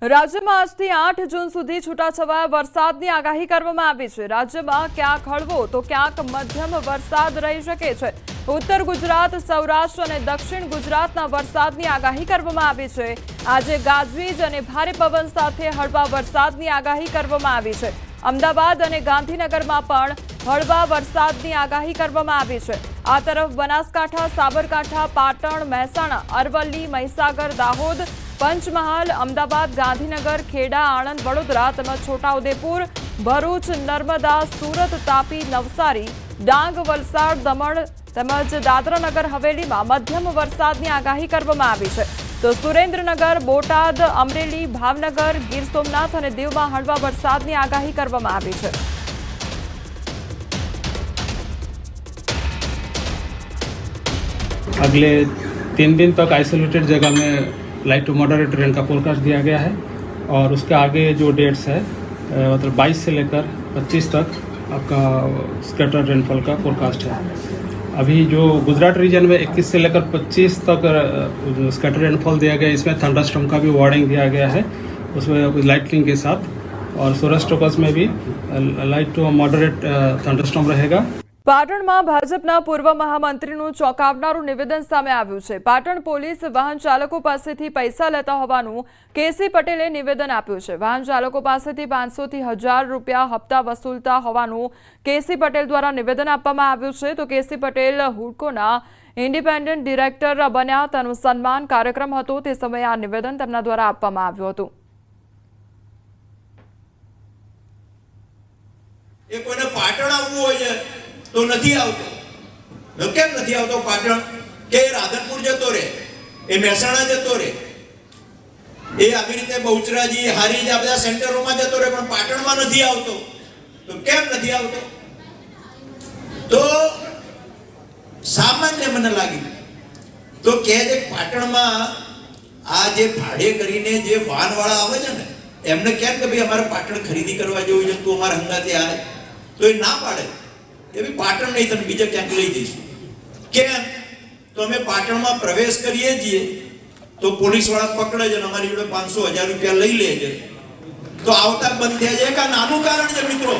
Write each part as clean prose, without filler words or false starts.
રાજ્યમાં આજથી 8 જૂન સુધી છૂટાછવાયા વરસાદની આગાહી કરવામાં આવી છે। રાજ્યમાં ક્યાંક હળવો તો ક્યાંક મધ્યમ વરસાદ રહી શકે છે। ઉત્તર ગુજરાત, સૌરાષ્ટ્ર અને દક્ષિણ ગુજરાતના વરસાદની આગાહી કરવામાં આવી છે। આજે ગાજવીજ અને ભારે પવન સાથે હળવા વરસાદની આગાહી કરવામાં આવી છે। અમદાવાદ અને ગાંધીનગરમાં પણ હળવા વરસાદની આગાહી કરવામાં આવી છે। આ તરફ બનાસકાંઠા, સાબરકાંઠા, પાટણ, મહેસાણા, અરવલ્લી, મહીસાગર, દાહોદ, પંચમહાલ, અમદાવાદ, ગાંધીનગર, ખેડા, આણંદ, વડોદરા તેમજ છોટાઉદેપુર, ભરૂચ, નર્મદા, સુરત, તાપી, નવસારી, ડાંગ, વલસાડ, દમણ તેમજ દાદરાનગર હવેલીમાં મધ્યમ વરસાદની આગાહી કરવામાં આવી છે। તો સુરેન્દ્રનગર, બોટાદ, અમરેલી, ભાવનગર, ગીર સોમનાથ અને દીવમાં હળવા વરસાદની આગાહી કરવામાં આવી છે। अगले 3 दिन तक आइसोलेटेड जगह में लाइट टू मॉडरेट रेन का फोरकास्ट दिया गया है और उसके आगे जो डेट्स है मतलब 22 से लेकर 25 तक आपका स्कैटर रेनफॉल का फोरकास्ट है। अभी जो गुजरात रीजन में 21 से लेकर 25 तक स्कैटर रेनफॉल दिया गया है, इसमें थंडरस्टॉर्म का भी वार्निंग दिया गया है, उसमें लाइटनिंग के साथ, और सौराष्ट्र में भी लाइट टू मॉडरेट थंडरस्टॉर्म रहेगा। પાટણમાં ભાજપના પૂર્વ મહામંત્રીનું ચોંકાવનારું નિવેદન સામે આવ્યું છે। પાટણ પોલીસ વાહન ચાલકો પાસેથી પૈસા લેતા હોવાનું કેસી પટેલે નિવેદન આપ્યું છે। વાહન ચાલકો પાસેથી 500 થી 1000 રૂપિયા હપ્તા વસૂલતા હોવાનું કેસી પટેલ દ્વારા નિવેદન આપવામાં આવ્યું છે। તો કેસી પટેલ હુડકોના ઇન્ડિપેન્ડન્ટ ડિરેક્ટર બન્યા તેનું સન્માન કાર્યક્રમ હતો, તે સમયે આ નિવેદન તેમના દ્વારા આપવામાં આવ્યું હતું। એ કોઈને પાટણ આવવું હોય તો નથી આવતો, કેમ નથી આવતો પાટણ? કે રાધનપુર જતો રહે, એ મહેસાણા જતો રહે, એ આવી રીતે બહુચરાજી, હારીજ આ બધા સેન્ટરોમાં જતો રહે, પણ પાટણમાં નથી આવતો। તો કેમ નથી આવતો? તો સામાન્ય મને લાગ્યું તો કે પાટણમાં આ જે ભાડે કરીને જે વાહનવાળા આવે છે ને, એમને કેમ કે ભાઈ અમારે પાટણ ખરીદી કરવા જેવું છે, તું અમારા હંગાતે આવે, તો એ ના પાડે એ ભી પાટણ નહીં, તને બીજા ક્યાંક લઈ જઈશું। કેમ? તો અમે પાટણમાં પ્રવેશ કરીએ છીએ તો પોલીસ વાળા પકડે છે, અમારી જોડે 500-1000 રૂપિયા લઈ લે છે, તો આવતા બંધ થયા છે। એક આ નાનું કારણ છે મિત્રો,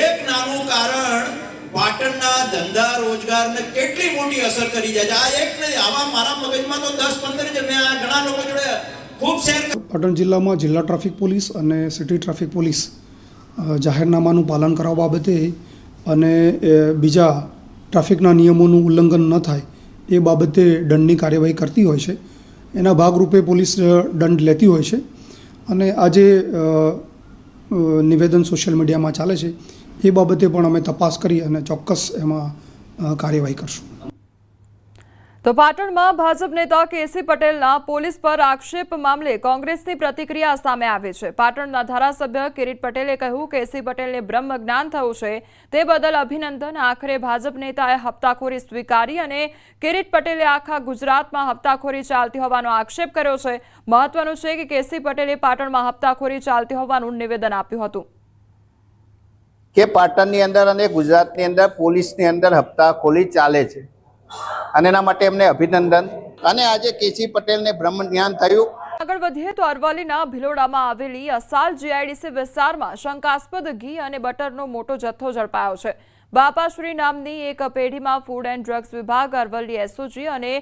એક નાનું કારણ પાટણના ધંધા રોજગારને કેટલી મોટી અસર કરી જાય છે। આ એક નહીં, આવા મારા મગજમાં તો 10-15 છે, મેં આ ઘણા લોકો જોડે ખૂબ શેર। પાટણ જિલ્લામાં જિલ્લા ટ્રાફિક પોલીસ અને સિટી ટ્રાફિક પોલીસ જાહેરનામાનું પાલન કરવા બાબતે અને બીજા ટ્રાફિકના નિયમોનું ઉલ્લંઘન ન થાય એ બાબતે દંડની કાર્યવાહી કરતી હોય છે। એના ભાગરૂપે પોલીસ દંડ લેતી હોય છે અને આજે નિવેદન સોશિયલ મીડિયામાં ચાલે છે એ બાબતે પણ અમે તપાસ કરી અને ચોક્કસ એમાં કાર્યવાહી કરશું। તો પાટણમાં ભાજપ નેતા કેસી પટેલના પોલીસ પર આક્ષેપ મામલે કોંગ્રેસની પ્રતિક્રિયા સામે આવી છે। પાટણના ધારાસભ્ય કિરીટ પટેલે કહ્યું કે કેસી પટેલને બ્રહ્મ જ્ઞાન થયું છે, તે બદલ અભિનંદન। આખરે ભાજપ નેતાએ હપ્તાખોરી સ્વીકારી અને કિરીટ પટેલે આખા ગુજરાતમાં હપ્તાખોરી ચાલતી હોવાનો આક્ષેપ કર્યો છે। મહત્વનું છે કે કેસી પટેલે પાટણમાં હપ્તાખોરી ચાલતી હોવાનું નિવેદન આપ્યું હતું કે પાટણની અંદર અને ગુજરાતની અંદર પોલીસની અંદર હપ્તાખોરી ચાલે છે અને એના માટે એમને અભિનંદન। અને આજે કેસી પટેલને બ્રહ્મ જ્ઞાન થયું। આગળ વધીએ તો અરવલ્લીના ભિલોડામાં આવેલી અસાલ જીઆઈડીસી વિસ્તારમાં શંકાસ્પદ ઘી અને બટરનો મોટો જથ્થો ઝડપાયો છે। બાપાશ્રી નામની એક પેઢીમાં ફૂડ એન્ડ ડ્રગ્સ વિભાગ, અરવલ્લી એસઓજી અને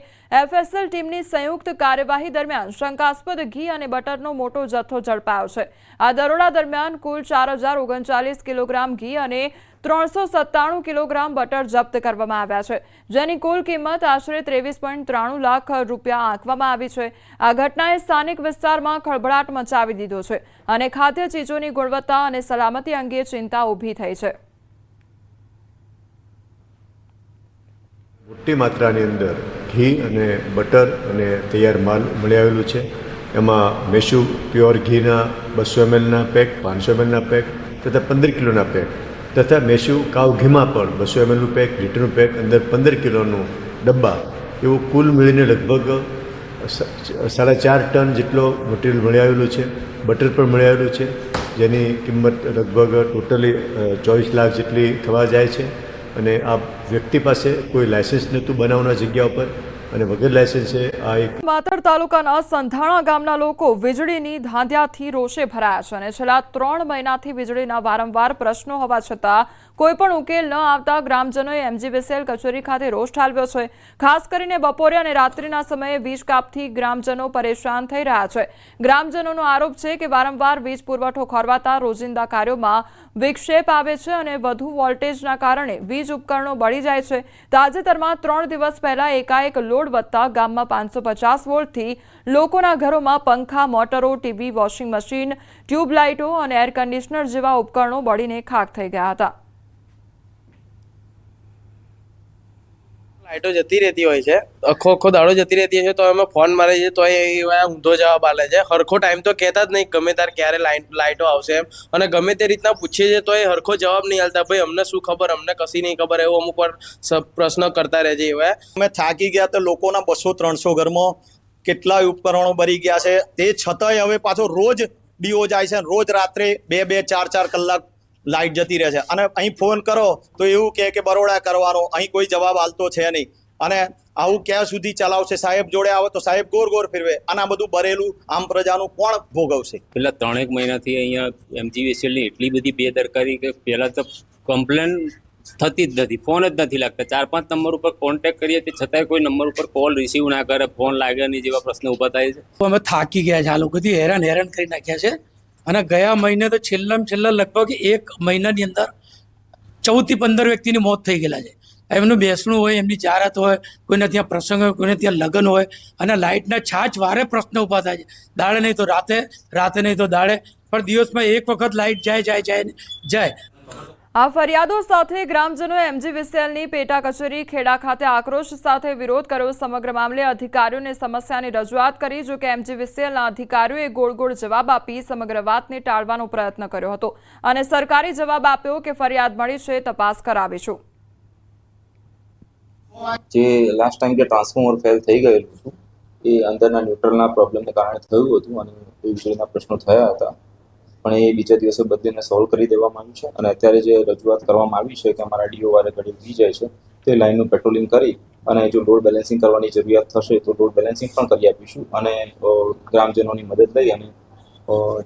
એફએસએલ ટીમની સંયુક્ત કાર્યવાહી દરમિયાન શંકાસ્પદ ઘી અને બટરનો મોટો જથ્થો ઝડપાયો છે। આ દરોડા દરમિયાન કુલ 4039 કિલોગ્રામ ઘી અને 397 કિલોગ્રામ બટર જપ્ત કરવામાં આવ્યા છે, જેની કુલ કિંમત આશરે 23.93 લાખ રૂપિયા આંકવામાં આવી છે। આ ઘટનાએ સ્થાનિક વિસ્તારમાં ખળભળાટ મચાવી દીધો છે અને ખાદ્ય ચીજોની ગુણવત્તા અને સલામતી અંગે ચિંતા ઊભી થઈ છે। મોટી માત્રાની અંદર ઘી અને બટર અને તૈયાર માલ મળી આવેલું છે। એમાં મેસુ પ્યોર ઘીના 200 mlના પેક, 500 mlના પેક તથા 15 કિલોના પેક તથા મેસુ કાવ ઘીમાં પણ 200 mlનું પેક, લીટરનું પેક, અંદર 15 કિલોનું ડબ્બા, એવું કુલ મળીને લગભગ 4.5 ટન જેટલો મટીરિયલ મળી આવેલું છે। બટર પણ મળી આવેલું છે, જેની કિંમત લગભગ ટોટલી 24 લાખ જેટલી થવા જાય છે। અને આ વ્યક્તિ પાસે કોઈ લાયસન્સ નહોતું બનાવવાના જગ્યા ઉપર, અને વગર લાયસન્સે આ એક માતર તાલુકાના સંધાણા ગામના લોકો વીજળીની ધાંધિયાથી રોષે ભરાયા છે અને છેલ્લા 3 મહિનાથી વીજળીના વારંવાર પ્રશ્નો હોવા છતાં કોઈ પણ ઉકેલ ન આવતા ગ્રામજનોએ MGVCL કચેરી ખાતે રોષ ઠાલવ્યો છે। ખાસ કરીને બપોરે અને રાત્રિના સમયે વીજ કાપથી ગ્રામજનો પરેશાન થઈ રહ્યા છે। ગ્રામજનોનો આરોપ છે કે વારંવાર વીજ પુરવઠો ખોરવાતા રોજિંદા કાર્યોમાં વિક્ષેપ આવે છે અને વધુ વોલ્ટેજના કારણે વીજ ઉપકરણો બળી જાય છે। તાજેતરમાં 3 દિવસ પહેલા એકાએક લોડ વધતા ગામમાં 550 વોલ્ટથી લોકોના ઘરોમાં પંખા, મોટરો, ટીવી, વોશિંગ મશીન, ટ્યુબલાઇટો અને એર કન્ડિશનર જેવા ઉપકરણો બળીને ખાખ થઈ ગયા હતા। લાઇટો જતી રહેતી હોય છે, આખો દાડો જતી રહેતી છે, તો અમે ફોન મારે છે તો એ ઊંધો જવાબ આલે છે। હરખો ટાઈમ તો કહેતા જ નહીં, ગમે ત્યારે ક્યારે લાઇટો આવશે એમ, અને ગમે તે રીતના પૂછીએ છીએ તો એ હરખો જવાબ નહીં આલતા। ભાઈ અમને શું ખબર, અમને કશી નહીં ખબર, એવું અમુક વાર પ્રશ્ન કરતા રહે છે। એવા અમે થાકી ગયા તો લોકોના 200-300 ઘરમાં કેટલાય ઉપકરણો બળી ગયા છે। તે છતાંય હવે પાછો રોજ ડીઓ જાય છે, રોજ રાત્રે 2-2, 4-4 કલાક લાઇટ જતી રહે છે, અને અહીં ફોન કરો તો એવું કહે કે બરોડા કરવાનો, અહીં કોઈ જવાબ આલતો છે નહીં। અને આવું ક્યાં સુધી ચલાવશે? સાહેબ જોડે આવે તો સાહેબ ગોર ગોર ફેરવે, અને આ બધું ભરેલું આમ પ્રજાનું કોણ ભોગવશે? પેલા 3 મહિનાથી અહીંયા MGVCL ની એટલી બધી બેદરકારી કે પહેલા તો કમ્પ્લેન થતી જ નથી, ફોન જ નથી લાગતા। 4-5 નંબર ઉપર કોન્ટેક્ટ કરીએ તે છતાંય કોઈ નંબર ઉપર કોલ રિસીવ ના કરે, ફોન લાગે નહીં જેવા પ્રશ્ન ઊભા થાય છે। અમે થાકી ગયા છે, આ લોકોથી હેરાન કરી નાખ્યા છે। અને ગયા મહિને તો છેલ્લામાં છેલ્લા લગભગ 1 મહિનાની અંદર 14 થી 15 વ્યક્તિની મોત થઈ ગયેલા છે। એમનું બેસણું હોય, એમની જાહેરાત હોય, કોઈને ત્યાં પ્રસંગ હોય, કોઈને ત્યાં લગ્ન હોય, અને લાઇટના છાછ વારે પ્રશ્ન ઊભા થાય છે। દાડે નહીં તો રાતે, રાતે નહીં તો દાડે, પણ દિવસમાં એક વખત લાઇટ જાય। આ ફરિયાદો સાથે ગ્રામજનોએ MGVCLની પેટા કચેરી ખેડા ખાતે આક્રોશ સાથે વિરોધ કર્યો। સમગ્ર મામલે અધિકારીઓને સમસ્યાની રજૂઆત કરી, જો કે MGVCLના અધિકારીઓએ ગોળ જવાબ આપી સમગ્ર વાતને ટાળવાનો પ્રયત્ન કર્યો હતો અને સરકારી જવાબ આપ્યો કે ફરિયાદ મળી છે, તપાસ કરાવીશું। જે લાસ્ટ ટાઈમ જે ટ્રાન્સફોર્મર ફેલ થઈ ગયેલું હતું એ અંદરના ન્યુટ્રલના પ્રોબ્લેમને કારણે થયું હતું અને એ વીજળીના પ્રશ્નો થયા હતા, પણ એ બીજા દિવસે બદલીને સોલ્વ કરી દેવામાં આવ્યું છે। અને અત્યારે જે રજૂઆત કરવામાં આવી છે કે અમારા ડીઓ વારે ઘડી ઉડી જાય છે, તે લાઇનનું પેટ્રોલિંગ કરી અને જો લોડ બેલેન્સિંગ કરવાની જરૂરિયાત થશે તો લોડ બેલેન્સિંગ પણ કરી આપીશું, અને ગ્રામજનોની મદદ લઈ અને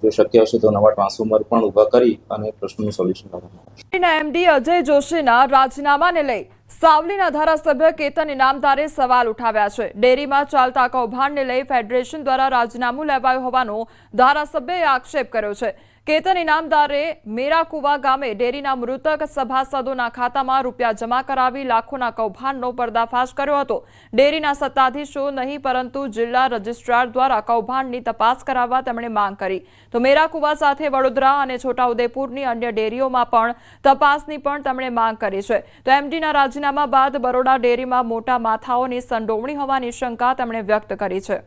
જો શક્ય હશે તો નવા ટ્રાન્સફોર્મર પણ ઊભા કરી અને પ્રશ્નનું સોલ્યુશન કરવામાં આવશે। MD અજય જોશીના રાજીનામાને લઈ સાવલીના ધારાસભ્ય કેતન ઇનામદારે સવાલ ઉઠાવ્યા છે। ડેરીમાં ચાલતા કૌભાંડને લઈ ફેડરેશન દ્વારા રાજીનામું લેવાયું હોવાનો ધારાસભ્યએ આક્ષેપ કર્યો છે। કેતન ઇનામદારે મેરાકુવા ગામે ડેરીના મૃતક સભાસદોના ખાતામાં રૂપિયા જમા કરાવી લાખોના કૌભાંડનો પર્દાફાશ કર્યો હતો। ડેરીના સત્તાધીશો નહીં પરંતુ જિલ્લા રજિસ્ટ્રાર દ્વારા કૌભાંડની તપાસ કરાવવા તેમણે માંગ કરી, તો મેરાકુવા સાથે વડોદરા અને છોટાઉદેપુરની અન્ય ડેરીઓમાં પણ તપાસની પણ તેમણે માંગ કરી છે। તો MDના રાજીનામા બાદ બરોડા ડેરીમાં મોટા માથાઓની સંડોવણી હોવાની શંકા તેમણે વ્યક્ત કરી છે।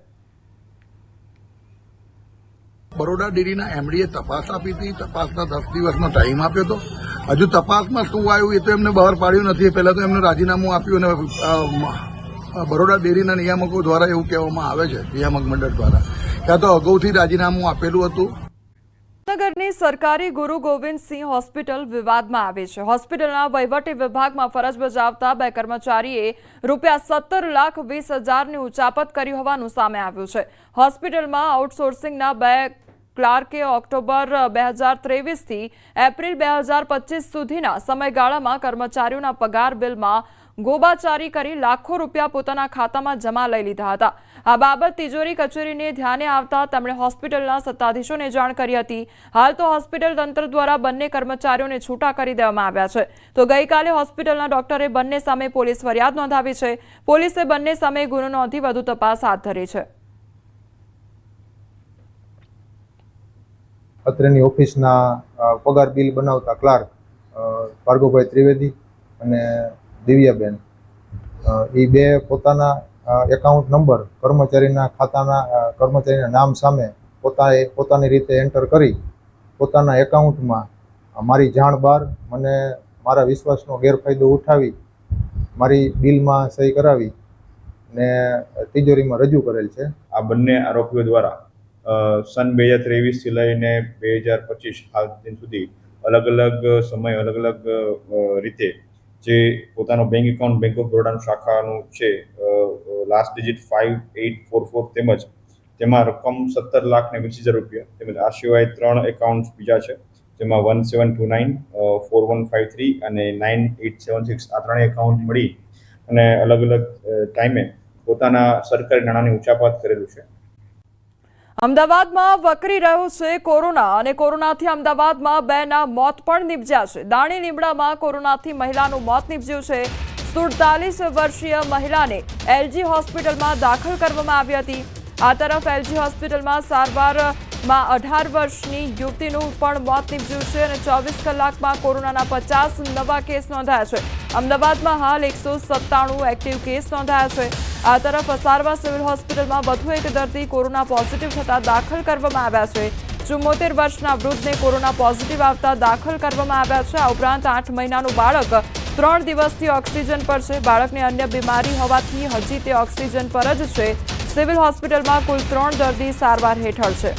બરોડા ડેરીના MDએ તપાસ આપી હતી, તપાસના 10 દિવસનો ટાઈમ આપ્યો હતો। હજુ તપાસમાં શું આવ્યું એ તો એમને બહાર પાડ્યું નથી। પહેલા તો એમને રાજીનામું આપ્યું અને બરોડા ડેરીના નિયામકો દ્વારા એવું કહેવામાં આવે છે, નિયામક મંડળ દ્વારા, ત્યાં તો અગાઉથી રાજીનામું આપેલું હતું। નગરની સરકારી ગુરુ ગોવિંદસિંહ હોસ્પિટલ વિવાદમાં આવી છે। હોસ્પિટલના વહીવટી વિભાગમાં ફરજ બજાવતા 2 કર્મચારીએ ₹17,20,000ની ઉચાપત કરી હોવાનું સામે આવ્યું છે। હોસ્પિટલમાં આઉટસોર્સિંગના 2 ક્લાર્કે ઓક્ટોબર 2023 થી એપ્રિલ 2025 સુધીના સમયગાળામાં કર્મચારીઓના પગાર બિલમાં ગોબાચારી કરી લાખો રૂપિયા પોતાના ખાતામાં જમા લઈ લીધા હતા। આ બાબત તિજોરી કચેરીને ધ્યાને આવતા તેમણે હોસ્પિટલના સત્તાધીશોને જાણ કરી હતી। હાલ તો હોસ્પિટલ તંત્ર દ્વારા બંને કર્મચારીઓને છૂટા કરી દેવામાં આવ્યા છે। તો ગઈકાલે હોસ્પિટલના ડોક્ટરે બંને સામે પોલીસ ફરિયાદ નોંધાવી છે। પોલીસે બંને સામે ગુનો નોંધી વધુ તપાસ હાથ ધરી છે। અત્રેની ઓફિસના પગાર બિલ બનાવતા ક્લાર્ક ભાર્ગવભાઈ ત્રિવેદી અને દિવ્યાબેન, એ 2 પોતાના એકાઉન્ટ નંબર કર્મચારીના ખાતાના કર્મચારીના નામ સામે પોતાની રીતે એન્ટર કરી પોતાના એકાઉન્ટમાં મારી જાણ બહાર મને મારા વિશ્વાસનો ગેરફાયદો ઉઠાવી મારી બિલમાં સહી કરાવી ને તિજોરીમાં રજૂ કરેલ છે। આ બંને આરોપીઓ દ્વારા સન 2023 થી લઈને 2025 આજ દિન સુધી અલગ અલગ સમય અલગ અલગ રીતે જે પોતાનો બેંક એકાઉન્ટ બેંક ઓફ બરોડાનું શાખાનું છે લાસ્ટ ડિજિટ 5844 તેમજ તેમાં રકમ 17,20,000 રૂપિયા તેમજ આ સિવાય 3 એકાઉન્ટ્સ બીજા છે, જેમાં 1729, 4153 અને 9876 આ ત્રણેય એકાઉન્ટ મળી અને અલગ અલગ ટાઈમે પોતાના સરકારી નાણાંની ઉચાપત કરેલું છે. અમદાવાદમાં વકરી રહ્યો છે કોરોના અને કોરોનાથી અમદાવાદમાં 2ના મોત પણ નિપજ્યા છે. દાણી લીમડામાં કોરોનાથી મહિલાનું મોત નિપજ્યું છે. 47 વર્ષીય મહિલાને એલજી હોસ્પિટલમાં દાખલ કરવામાં આવી હતી. આ તરફ એલજી હોસ્પિટલમાં સારવારમાં 18 વર્ષની યુવતીનું પણ મોત નિપજ્યું છે અને 24 કલાકમાં કોરોનાના 50 નવા કેસ નોંધાયા છે. અમદાવાદમાં હાલ 197 એક્ટિવ કેસ નોંધાયા છે. આ તરફ સારવાર સિવિલ હોસ્પિટલમાં વધુ એક દર્દી કોરોના પોઝિટિવ થતા દાખલ કરવામાં આવ્યા છે. 74 વર્ષના વૃદ્ધને કોરોના પોઝિટિવ આવતા દાખલ કરવામાં આવ્યા છે. આ ઉપરાંત 8 મહિનાનું બાળક 3 દિવસથી ઓક્સિજન પર છે. બાળકને અન્ય બીમારી હોવાથી હજી તે ઓક્સિજન પર જ છે. સિવિલ હોસ્પિટલમાં કુલ 3 દર્દી સારવાર હેઠળ છે.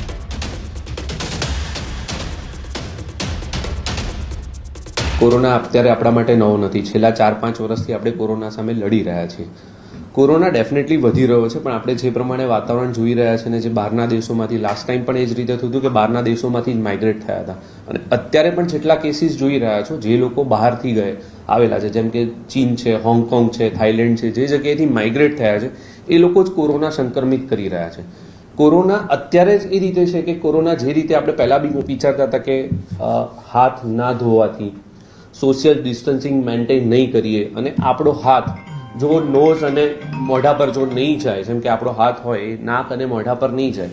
કોરોના અત્યારે આપણા માટે નવો નથી. છેલ્લા 4-5 વર્ષથી આપણે કોરોના સામે લડી રહ્યા છીએ. કોરોના ડેફિનેટલી વધી રહ્યો છે, પણ આપણે જે પ્રમાણે વાતાવરણ જોઈ રહ્યા છે અને જે બહારના દેશોમાંથી લાસ્ટ ટાઈમ પણ એ જ રીતે થયું હતું કે બહારના દેશોમાંથી જ માઇગ્રેટ થયા હતા અને અત્યારે પણ જેટલા કેસીસ જોઈ રહ્યા છો, જે લોકો બહારથી આવેલા છે, જેમ કે ચીન છે, હોંગકોંગ છે, થાઈલેન્ડ છે, જે જગ્યાએથી માઇગ્રેટ થયા છે, એ લોકો જ કોરોના સંક્રમિત કરી રહ્યા છે. કોરોના અત્યારે જ એ રીતે છે કે કોરોના જે રીતે આપણે પહેલાં બી વિચારતા હતા કે હાથ ના ધોવાથી, સોશિયલ ડિસ્ટન્સિંગ મેન્ટેન નહીં કરીએ અને આપણો હાથ જો નોઝ અને મોઢા પર જો નહીં જાય, જેમ કે આપણો હાથ હોય એ નાક અને મોઢા પર નહીં જાય,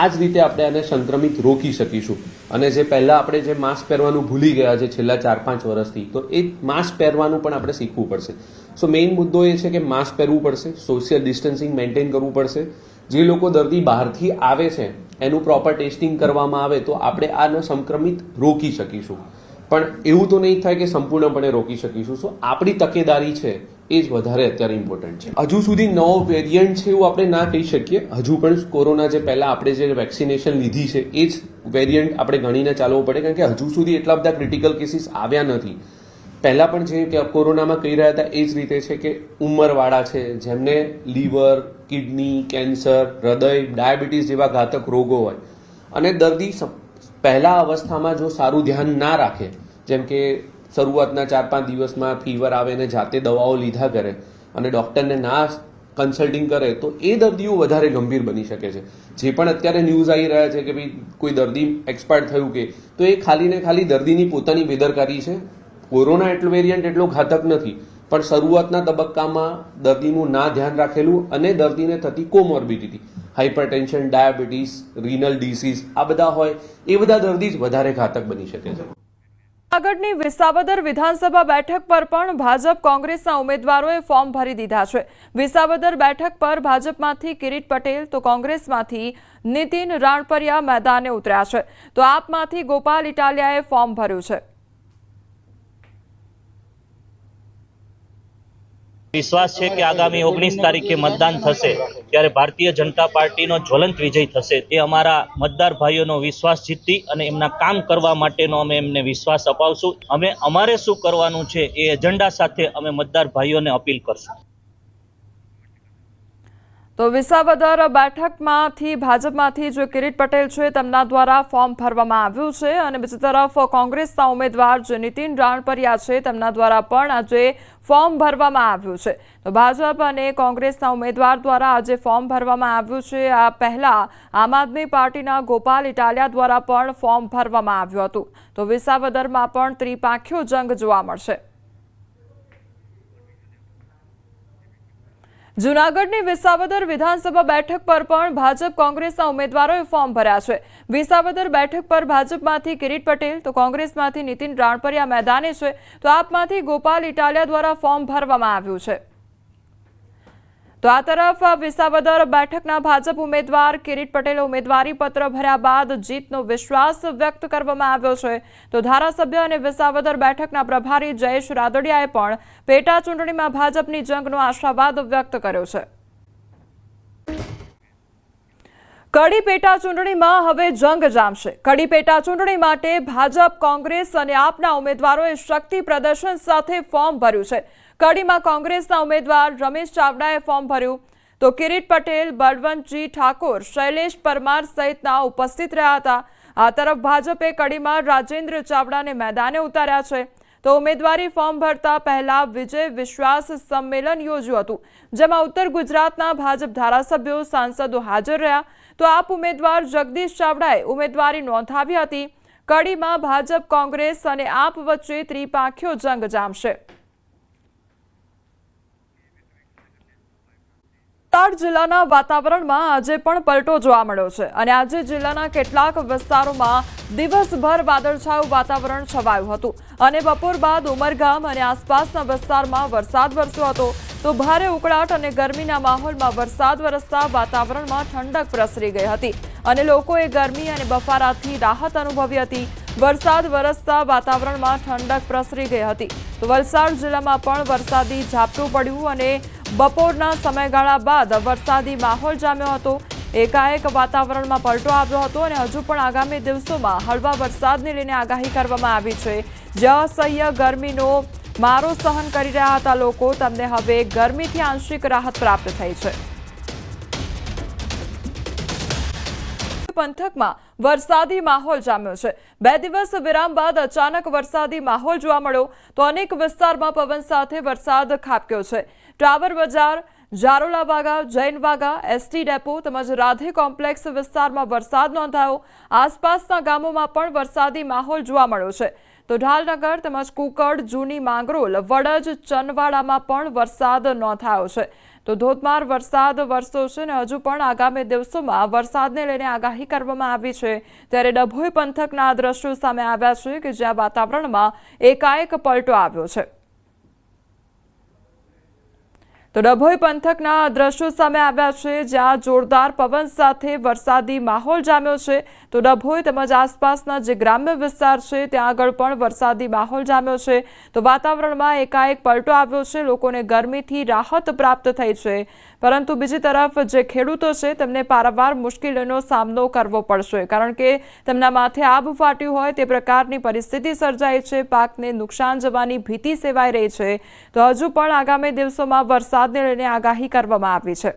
આ જ રીતે આપણે આને સંક્રમિત રોકી શકીશું. અને જે પહેલાં આપણે જે માસ્ક પહેરવાનું ભૂલી ગયા છે છેલ્લા 4-5 વર્ષથી, તો એ માસ્ક પહેરવાનું પણ આપણે શીખવું પડશે. સો મેઇન મુદ્દો એ છે કે માસ્ક પહેરવું પડશે, સોશિયલ ડિસ્ટન્સિંગ મેન્ટેન કરવું પડશે. જે લોકો દર્દી બહારથી આવે છે એનું પ્રોપર ટેસ્ટિંગ કરવામાં આવે તો આપણે આને સંક્રમિત રોકી શકીશું. પણ એવું તો નહીં થાય કે સંપૂર્ણપણે રોકી શકીશું. સો આપણી તકેદારી છે એ જ વધારે અત્યારે ઇમ્પોર્ટન્ટ છે. હજુ સુધી નવો વેરિયન્ટ છે એવું આપણે ના કહી શકીએ. હજુ પણ કોરોના જે પહેલાં આપણે જે વેક્સિનેશન લીધી છે એ જ વેરિયન્ટ આપણે ગણીને ચાલવું પડે, કારણ કે હજુ સુધી એટલા બધા ક્રિટિકલ કેસીસ આવ્યા નથી. પહેલાં પણ જે કોરોનામાં કહી રહ્યા હતા એ જ રીતે છે કે ઉંમરવાળા છે, જેમને લીવર, કિડની, કેન્સર, હૃદય, ડાયાબિટીસ જેવા ઘાતક રોગો હોય અને દર્દી પહેલા અવસ્થામાં જો સારું ધ્યાન ના રાખે, જેમ કે શરૂઆતના 4-5 દિવસમાં ફીવર આવે ને જાતે દવાઓ લીધા કરે અને ડૉક્ટરને ના કન્સલ્ટિંગ કરે, તો એ દર્દીઓ વધારે ગંભીર બની શકે છે. જે પણ અત્યારે ન્યૂઝ આવી રહ્યા છે કે ભાઈ કોઈ દર્દી એક્સપાયર થયું કે, તો એ ખાલી ને ખાલી દર્દીની પોતાની બેદરકારી છે. કોરોના એટલો વેરિયન્ટ એટલો ઘાતક નથી, પણ શરૂઆતના તબક્કામાં દર્દીનું ના ધ્યાન રાખેલું અને દર્દીને થતી કોમોર્બિડિટી, હાઇપરટેન્શન, ડાયાબિટીસ, રીનલ ડિસીઝ, આ બધા હોય એ બધા દર્દી જ વધારે ઘાતક બની શકે છે. જૂનાગઢની વિસાવદર વિધાનસભા બેઠક પર પણ ભાજપ કોંગ્રેસના ઉમેદવારોએ ફોર્મ ભરી દીધા છે. વિસાવદર બેઠક પર ભાજપમાંથી કિરીટ પટેલ તો કોંગ્રેસમાંથી નીતિન રાણપરિયા મેદાને ઉતર્યા છે, તો આપમાંથી ગોપાલ ઇટાલિયાએ ફોર્મ ભર્યું છે. વિશ્વાસ છે કે આગામી 19 તારીખે મતદાન થશે ત્યારે ભારતીય જનતા પાર્ટીનો જ્વલંત વિજય થશે. તે અમારા મતદાર ભાઈઓનો વિશ્વાસ જીતી અને એમના કામ કરવા માટેનો અમે એમને વિશ્વાસ અપાવશું. અમે અમારે શું કરવાનું છે એ એજન્ડા સાથે અમે મતદાર ભાઈઓને અપીલ કરશું. તો વિસાવદર બેઠકમાંથી ભાજપમાંથી જે કિરીટ પટેલ છે તેમના દ્વારા ફોર્મ ભરવામાં આવ્યું છે અને બીજી તરફ કોંગ્રેસના ઉમેદવાર જે નીતિન રાણપરિયા છે તેમના દ્વારા પણ આજે ફોર્મ ભરવામાં આવ્યું છે. તો ભાજપ અને કોંગ્રેસના ઉમેદવાર દ્વારા આજે ફોર્મ ભરવામાં આવ્યું છે. આ પહેલા આમ આદમી પાર્ટીના ગોપાલ ઇટાલિયા દ્વારા પણ ફોર્મ ભરવામાં આવ્યું હતું. તો વિસાવદરમાં પણ ત્રિપાંખીયો જંગ જોવા મળશે. જૂનાગઢની વિસાવદર વિધાનસભા બેઠક પર પણ ભાજપ કોંગ્રેસના ઉમેદવારોએ ફોર્મ ભર્યા છે. વિસાવદર બેઠક પર ભાજપમાંથી કિરીટ પટેલ તો કોંગ્રેસમાંથી નીતિન રાણપરિયા મેદાને છે, તો આપમાંથી ગોપાલ ઇટાલિયા દ્વારા ફોર્મ ભરવામાં આવ્યું છે. તો આ તરફ વિસાવદર બેઠકના ભાજપ ઉમેદવાર કિરીટ પટેલે ઉમેદવારી પત્ર ભર્યા બાદ જીતનો વિશ્વાસ વ્યક્ત કરવામાં આવ્યો છે. તો ધારાસભ્ય અને વિસાવદર બેઠકના પ્રભારી જયેશ રાદડિયાએ પણ પેટા ચૂંટણીમાં ભાજપની જંગનો આશાવાદ વ્યક્ત કર્યો છે. કડી પેટા ચૂંટણીમાં હવે જંગ જામશે. કડી પેટા ચૂંટણી માટે ભાજપ, કોંગ્રેસ અને આપના ઉમેદવારોએ શક્તિ પ્રદર્શન સાથે ફોર્મ ભર્યું છે. કડીમાં કોંગ્રેસના ઉમેદવાર રમેશ ચાવડાએ ફોર્મ ભર્યું, તો કિરીટ પટેલ, બળવંતજી ઠાકોર, શૈલેષ પરમાર સહિતના ઉપસ્થિત રહ્યા હતા. આ તરફ ભાજપે કડીમાં રાજેન્દ્ર ચાવડાને મેદાને ઉતાર્યા છે. તો ઉમેદવારી ફોર્મ ભરતા પહેલા વિજય વિશ્વાસ સંમેલન યોજ્યું હતું, જેમાં ઉત્તર ગુજરાતના ભાજપ ધારાસભ્યો, સાંસદો હાજર રહ્યા. તો આપ ઉમેદવાર જગદીશ ચાવડાએ ઉમેદવારી નોંધાવી હતી. કડીમાં ભાજપ, કોંગ્રેસ અને આપ વચ્ચે ત્રિપાંખીયો જંગ જામશે. બોટાદ જિલ્લાના વાતાવરણમાં આજે પણ પલટો જોવા મળ્યો છે અને આજે જિલ્લાના કેટલાક વિસ્તારોમાં દિવસભર વાદળછાયું વાતાવરણ છવાયું હતું અને બપોર બાદ ઉમરગામ અને આસપાસના વિસ્તારમાં વરસાદ વરસ્યો હતો. તો ભારે ઉકળાટ અને ગરમીના માહોલમાં વરસાદ વરસતા વાતાવરણમાં ઠંડક પ્રસરી ગઈ હતી અને લોકોએ ગરમી અને બફારાથી રાહત અનુભવી હતી. વરસાદ વરસતા વાતાવરણમાં ઠંડક પ્રસરી ગઈ હતી. તો વલસાડ જિલ્લામાં પણ વરસાદી ઝાપટું પડ્યું અને બપોરના સમયગાળા બાદ વરસાદી માહોલ જામ્યો હતો. એકાએક વાતાવરણમાં પલટો આવ્યો હતો અને હજુ પણ આગામી દિવસોમાં હળવા વરસાદને લઈને આગાહી કરવામાં આવી છે. જ્યાં અસહ્ય ગરમીનો મારો સહન કરી રહ્યા હતા લોકો, તેમને હવે ગરમીથી આંશિક રાહત પ્રાપ્ત થઈ છે. પંથકમાં વરસાદી માહોલ જામ્યો છે. 2 દિવસ વિરામ બાદ અચાનક વરસાદી માહોલ જોવા મળ્યો તો અનેક વિસ્તારમાં પવન સાથે વરસાદ ખાબક્યો છે. ટાવર બજાર, જારોલા વાગા, જૈન વાગા, એસટી ડેપો તેમજ રાધે કોમ્પ્લેક્સ વિસ્તારમાં વરસાદ નોંધાયો. આસપાસના ગામોમાં પણ વરસાદી માહોલ જોવા મળ્યો છે. તો ઢાલનગર તેમજ કુકડ, જૂની માંગરોળ, વડજ, ચનવાડામાં પણ વરસાદ નોંધાયો છે. તો ધોધમાર વરસાદ વરસ્યો છે અને હજુ પણ આગામી દિવસોમાં વરસાદને લઈને આગાહી કરવામાં આવી છે. ત્યારે ડભોઈ પંથકના દ્રશ્યો સામે આવ્યા છે કે જ્યાં વાતાવરણમાં એકાએક પલટો આવ્યો છે. તો ડભોઈ પંથકના દ્રશ્યો સામે આવ્યા છે જ્યાં જોરદાર પવન સાથે વરસાદી માહોલ જામ્યો છે. તો ડભોઈ તેમજ આસપાસના જે ગ્રામ્ય વિસ્તાર છે ત્યાં આગળ પણ વરસાદી માહોલ જામ્યો છે. તો વાતાવરણમાં એકાએક પલટો આવ્યો છે. લોકોને ગરમીથી રાહત પ્રાપ્ત થઈ છે. પરંતુ બીજી તરફ જે ખેડૂતો છે તેમને પારાવાર મુશ્કેલીનો સામનો કરવો પડશે, કારણ કે તેમના માથે આભ ફાટ્યું હોય તે પ્રકારની પરિસ્થિતિ સર્જાઈ છે. પાકને નુકસાન જવાની ભીતિ સેવાઈ રહી છે. તો હજુ પણ આગામી દિવસોમાં વરસાદને લઈને આગાહી કરવામાં આવી છે.